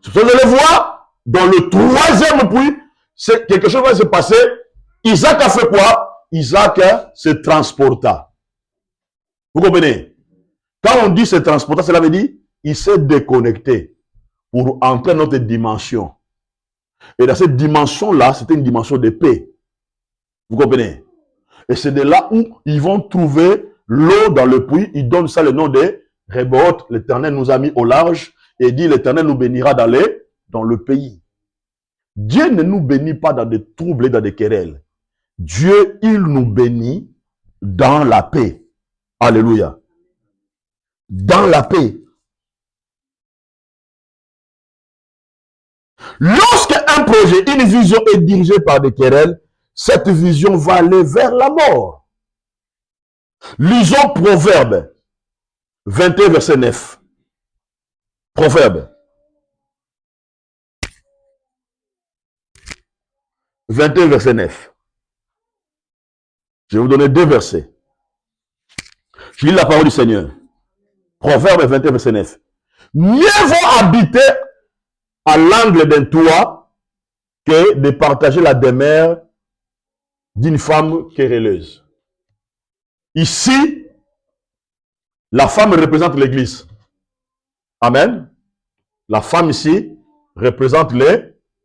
Speaker 1: Vous allez voir, dans le troisième puits, quelque chose va se passer. Isaac a fait quoi? Isaac se transporta. Vous comprenez? Quand on dit se transporta, cela veut dire il s'est déconnecté pour entrer dans notre dimension. Et dans cette dimension-là, c'était une dimension de paix. Vous comprenez? Et c'est de là où ils vont trouver l'eau dans le puits. Ils donnent ça le nom de Rehoboth. L'Éternel nous a mis au large et dit l'Éternel nous bénira d'aller dans le pays. Dieu ne nous bénit pas dans des troubles et dans des querelles. Dieu, il nous bénit dans la paix. Alléluia. Dans la paix. Lorsqu'un projet, une vision est dirigée par des querelles, cette vision va aller vers la mort. Lisons Proverbe 21, verset 9. Proverbe 21, verset 9. Je vais vous donner deux versets. Je lis la parole du Seigneur. Proverbe 21, verset 9. Mieux vaut habiter à l'angle d'un toit que de partager la demeure d'une femme querelleuse. Ici, la femme représente l'Église. Amen. La femme ici représente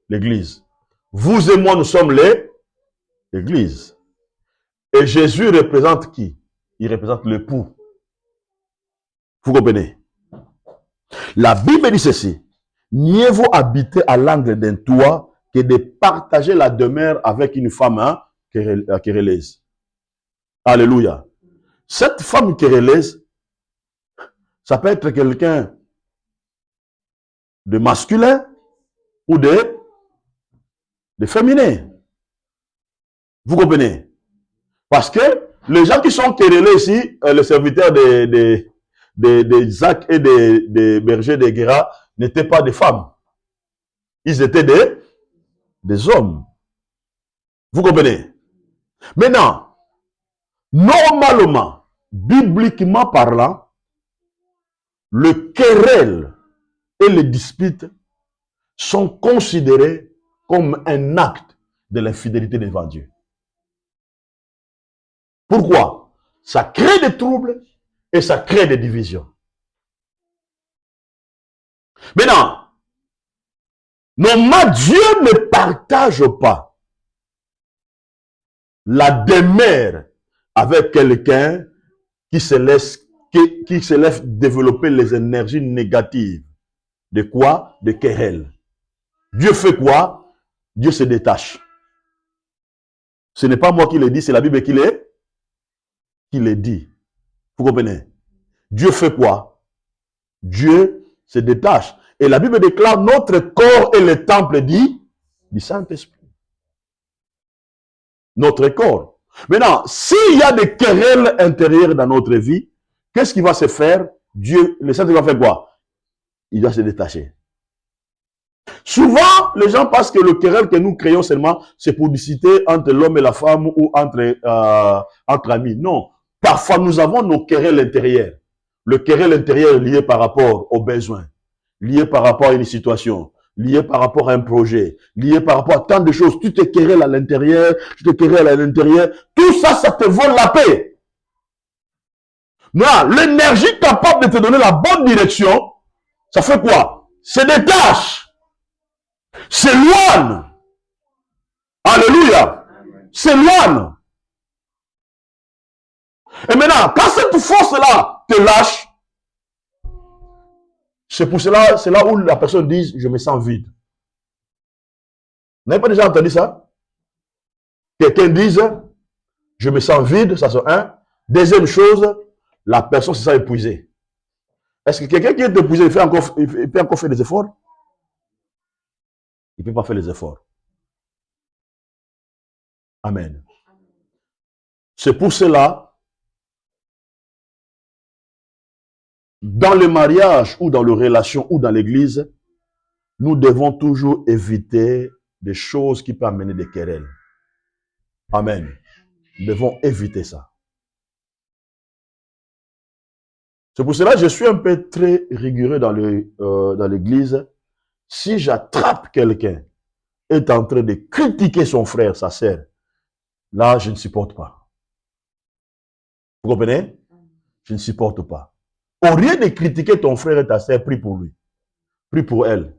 Speaker 1: l'Église. Vous et moi, nous sommes l'Église. Et Jésus représente qui? Il représente l'époux. Vous comprenez? La Bible dit ceci. Mieux vaut habiter à l'angle d'un toit que de partager la demeure avec une femme querelleuse. Alléluia. Cette femme querelleuse, ça peut être quelqu'un de masculin ou de féminin. Vous comprenez? Parce que les gens qui sont querellés ici, les serviteurs d'Isaac et des bergers de Guérard, n'étaient pas des femmes. Ils étaient des hommes. Vous comprenez? Maintenant, normalement, bibliquement parlant, le querelle et les disputes sont considérés comme un acte de l'infidélité devant Dieu. Pourquoi? Ça crée des troubles et ça crée des divisions. Maintenant, normalement, Dieu ne partage pas la demeure avec quelqu'un qui se laisse développer les énergies négatives. De quoi? De querelle. Dieu fait quoi? Dieu se détache. Ce n'est pas moi qui le dis, c'est la Bible qui le dit. Vous comprenez? Dieu fait quoi? Dieu se détache. Et la Bible déclare notre corps est le temple du Saint-Esprit. Notre corps. Maintenant, s'il y a des querelles intérieures dans notre vie, qu'est-ce qui va se faire? Dieu, le Saint-Esprit va faire quoi? Il doit se détacher. Souvent, les gens pensent que le querelle que nous créons seulement, c'est pour discuter entre l'homme et la femme ou entre amis. Non. Parfois, nous avons nos querelles intérieures. Le querelle intérieur est lié par rapport aux besoins, lié par rapport à une situation, lié par rapport à un projet, lié par rapport à tant de choses. Tu te querelles à l'intérieur, tu te querelles à l'intérieur. Tout ça, ça te vole la paix. Non, l'énergie capable de te donner la bonne direction, ça fait quoi? C'est des tâches. S'éloigne. Alléluia. S'éloigne. Et maintenant, quand cette force-là te lâche, c'est pour cela, c'est là où la personne dit, je me sens vide. Vous n'avez pas déjà entendu ça? Quelqu'un dise, je me sens vide, ça c'est un. Deuxième chose, la personne se sent épuisée. Est-ce que quelqu'un qui est épuisé, il peut encore faire des efforts? Il ne peut pas faire les efforts. Amen. C'est pour cela, dans le mariage ou dans les relations ou dans l'église, nous devons toujours éviter des choses qui peuvent amener des querelles. Amen. Nous devons éviter ça. C'est pour cela que je suis un peu très rigoureux dans l'église. Si j'attrape quelqu'un est en train de critiquer son frère, sa sœur, là, je ne supporte pas. Vous comprenez? Je ne supporte pas. Au lieu de critiquer ton frère et ta sœur, prie pour lui. Prie pour elle.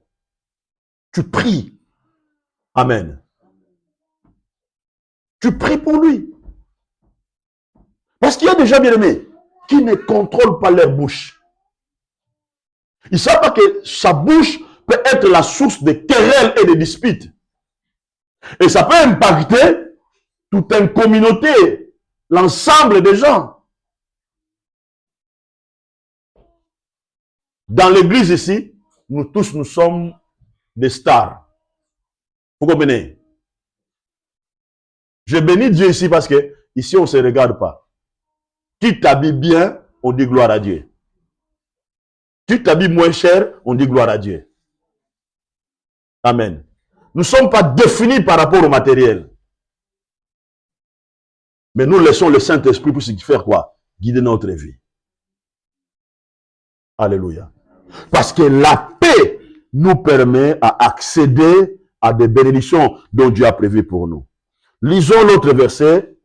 Speaker 1: Tu pries. Amen. Tu pries pour lui. Parce qu'il y a des gens bien-aimés qui ne contrôlent pas leur bouche. Ils ne savent pas que sa bouche peut être la source de querelles et de disputes. Et ça peut impacter toute une communauté, l'ensemble des gens. Dans l'église ici, nous tous, nous sommes des stars. Vous comprenez? Je bénis Dieu ici parce que ici, on ne se regarde pas. Tu t'habilles bien, on dit gloire à Dieu. Tu t'habilles moins cher, on dit gloire à Dieu. Amen. Nous ne sommes pas définis par rapport au matériel. Mais nous laissons le Saint-Esprit pour faire quoi? Guider notre vie. Alléluia. Parce que la paix nous permet à accéder à des bénédictions dont Dieu a prévu pour nous. Lisons l'autre verset.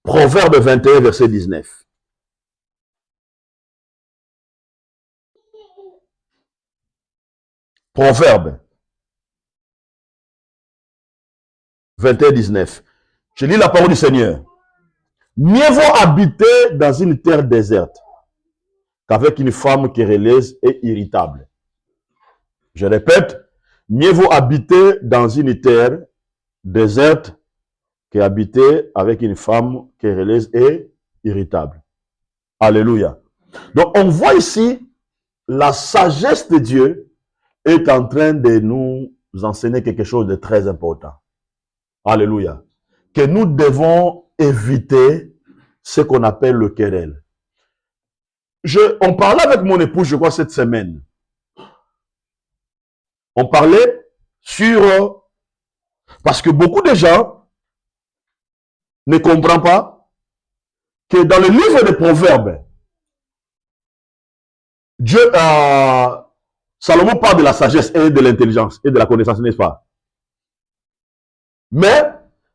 Speaker 1: Proverbe 21, verset 19. Proverbe 21, 19. Je lis la parole du Seigneur. Mieux vaut habiter dans une terre déserte qu'avec une femme querelleuse et irritable. Je répète, mieux vaut habiter dans une terre déserte qu'habiter avec une femme querelleuse et irritable. Alléluia. Donc on voit ici la sagesse de Dieu est en train de nous enseigner quelque chose de très important. Alléluia. Que nous devons éviter ce qu'on appelle le querelle. On parlait avec mon épouse, je crois, cette semaine. On parlait sur... Parce que beaucoup de gens ne comprennent pas que dans le livre des Proverbes, Salomon parle de la sagesse et de l'intelligence et de la connaissance, n'est-ce pas? Mais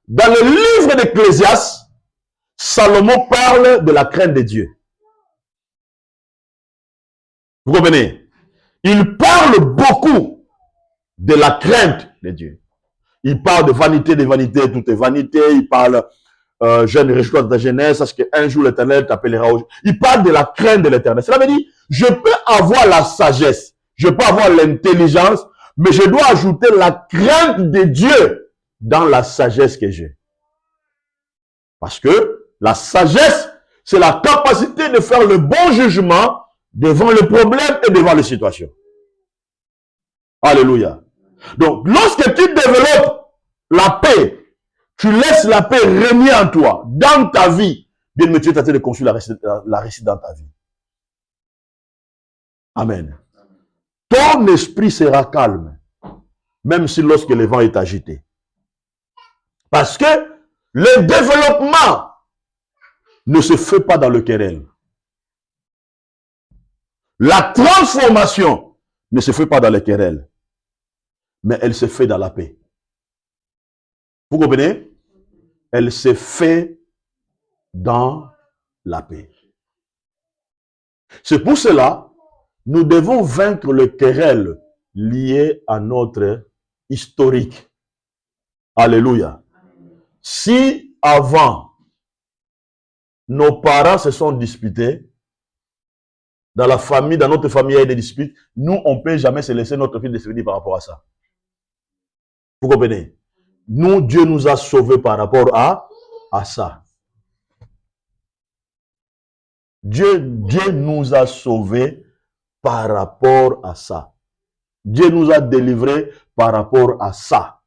Speaker 1: dans le livre d'Ecclésiaste, Salomon parle de la crainte de Dieu. Vous comprenez? Il parle beaucoup de la crainte de Dieu. Il parle de vanité, tout est vanité. Il parle, jeune, réjouis-toi de ta jeunesse, parce qu'un jour l'Éternel t'appellera. Il parle de la crainte de l'Éternel. Cela veut dire, je peux avoir la sagesse, je peux avoir l'intelligence, mais je dois ajouter la crainte de Dieu dans la sagesse que j'ai. Parce que la sagesse, c'est la capacité de faire le bon jugement devant le problème et devant les situations. Alléluia. Donc, lorsque tu développes la paix, tu laisses la paix régner en toi, dans ta vie, bien mais tu es en train de construire la réussite dans ta vie. Amen. Ton esprit sera calme, même si lorsque le vent est agité. Parce que le développement ne se fait pas dans le querelle. La transformation ne se fait pas dans les querelles, mais elle se fait dans la paix. Vous comprenez? Elle se fait dans la paix. C'est pour cela, nous devons vaincre les querelles liées à notre historique. Alléluia. Si avant, nos parents se sont disputés, dans la famille, dans notre famille, il y a des disputes, nous, on ne peut jamais se laisser notre fille dispute par rapport à ça. Vous comprenez? Nous, Dieu nous a sauvés par rapport à ça. Dieu nous a sauvés par rapport à ça. Dieu nous a délivrés par rapport à ça.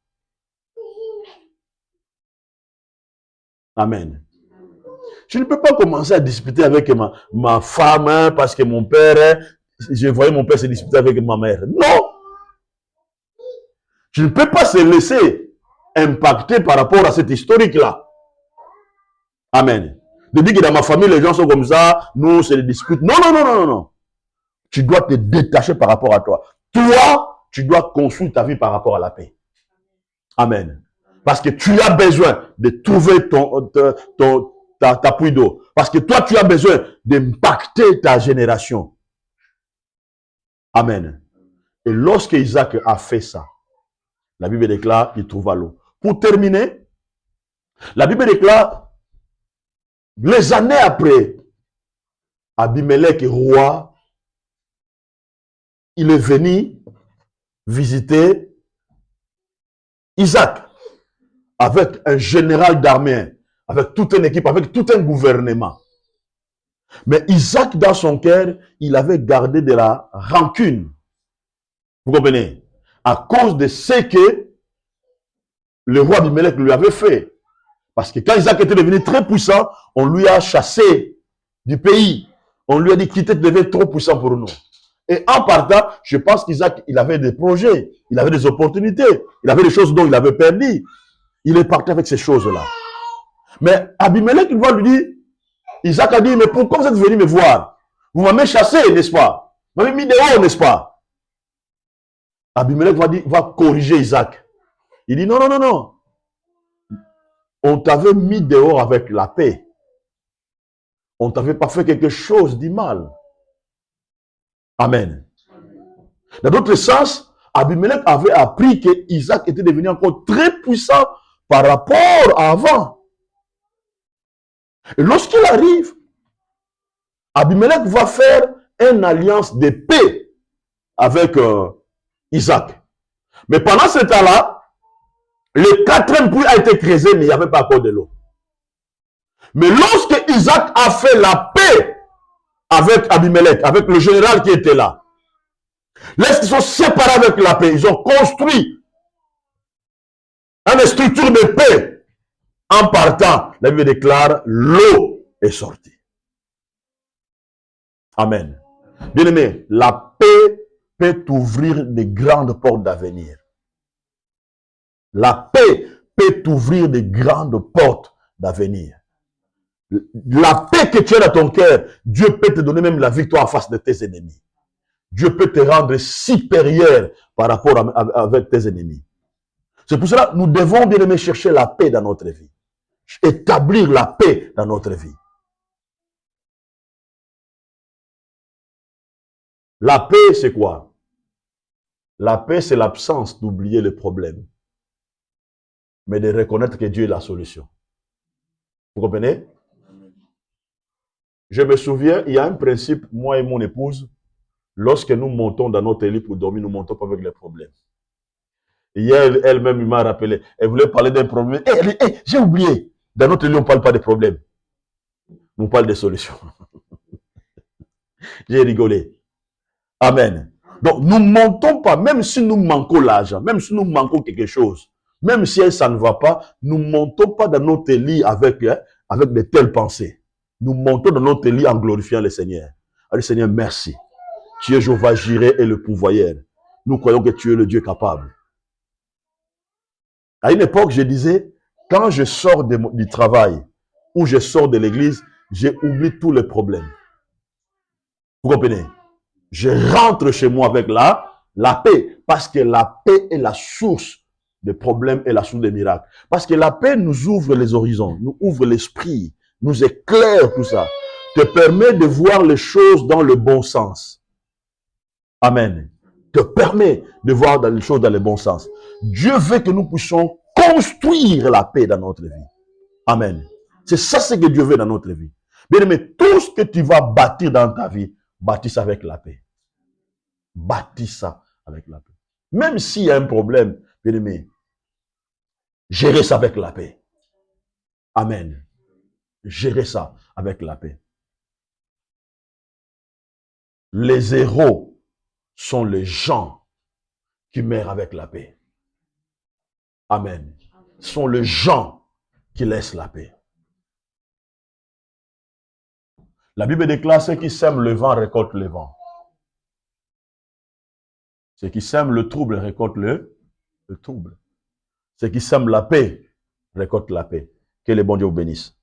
Speaker 1: Amen. Je ne peux pas commencer à discuter avec ma femme hein, parce que mon père, je voyais mon père se disputer avec ma mère. Non! Je ne peux pas se laisser impacter par rapport à cette historique-là. Amen. De dire que dans ma famille, les gens sont comme ça, nous, c'est des disputes. Non, non, non, non, non, non. Tu dois te détacher par rapport à toi. Toi, tu dois construire ta vie par rapport à la paix. Amen. Parce que tu as besoin de trouver ta pluie d'eau. Parce que toi, tu as besoin d'impacter ta génération. Amen. Et lorsque Isaac a fait ça, la Bible déclare qu'il trouva l'eau. Pour terminer, la Bible déclare, les années après, Abimelech est roi, il est venu visiter Isaac avec un général d'armée, avec toute une équipe, avec tout un gouvernement. Mais Isaac, dans son cœur, il avait gardé de la rancune. Vous comprenez? À cause de ce que le roi Abimelech lui avait fait. Parce que quand Isaac était devenu très puissant, on lui a chassé du pays. On lui a dit qu'il était trop puissant pour nous. Et en partant, je pense qu'Isaac, il avait des projets, il avait des opportunités, il avait des choses dont il avait perdu. Il est parti avec ces choses-là. Mais Abimelech, il va lui dire, Isaac a dit, mais pourquoi vous êtes venu me voir? Vous m'avez chassé, n'est-ce pas? Vous m'avez mis dehors, n'est-ce pas? Abimelech va corriger Isaac. Il dit, non, non, non, non. On t'avait mis dehors avec la paix. On ne t'avait pas fait quelque chose de mal. Amen. Dans d'autres sens, Abimelech avait appris que Isaac était devenu encore très puissant par rapport à avant. Et lorsqu'il arrive, Abimelech va faire une alliance de paix avec Isaac. Mais pendant ce temps-là, le quatrième puits a été creusé, mais il n'y avait pas encore de l'eau. Mais lorsque Isaac a fait la paix avec Abimelech, avec le général qui était là, lorsqu'ils sont séparés avec la paix, ils ont construit une structure de paix. En partant, la Bible déclare, l'eau est sortie. Amen. Bien-aimé, la paix peut ouvrir de grandes portes d'avenir. La paix peut ouvrir de grandes portes d'avenir. La paix que tu as dans ton cœur, Dieu peut te donner même la victoire en face de tes ennemis. Dieu peut te rendre supérieur par rapport avec tes ennemis. C'est pour cela que nous devons bien aimer chercher la paix dans notre vie. Établir la paix dans notre vie. La paix, c'est quoi? La paix, c'est l'absence d'oublier le problème, mais de reconnaître que Dieu est la solution. Vous comprenez? Je me souviens, il y a un principe, moi et mon épouse, lorsque nous montons dans notre lit pour dormir, nous ne montons pas avec les problèmes. Hier, elle-même m'a rappelé, elle voulait parler d'un problème. J'ai oublié. Dans notre lit, on ne parle pas de problèmes. On parle des solutions. J'ai rigolé. Amen. Donc, nous ne montons pas, même si nous manquons l'argent, même si nous manquons quelque chose, même si ça ne va pas, nous ne montons pas dans notre lit avec de telles pensées. Nous montons dans notre lit en glorifiant le Seigneur. Allez, Seigneur, merci. Tu es Jéhovah Jireh et le pourvoyeur. Nous croyons que tu es le Dieu capable. À une époque, je disais, quand je sors du travail ou je sors de l'église, j'ai oublié tous les problèmes. Vous comprenez? Je rentre chez moi avec la La paix, parce que la paix est la source des problèmes et la source des miracles. Parce que la paix nous ouvre les horizons, nous ouvre l'esprit, nous éclaire tout ça, te permet de voir les choses dans le bon sens. Amen. Te permet de voir les choses dans le bon sens. Dieu veut que nous puissions construire la paix dans notre vie. Amen. C'est ça ce que Dieu veut dans notre vie. Bien aimé, tout ce que tu vas bâtir dans ta vie, bâtis ça avec la paix. Bâtis ça avec la paix. Même s'il y a un problème, bien aimé, gérez ça avec la paix. Amen. Gérez ça avec la paix. Les héros sont les gens qui meurent avec la paix. Amen. Sont les gens qui laissent la paix. La Bible déclare, ceux qui sèment le vent récoltent le vent. Ceux qui sèment le trouble récoltent le trouble. Ceux qui sèment la paix récoltent la paix. Que le bon Dieu vous bénisse.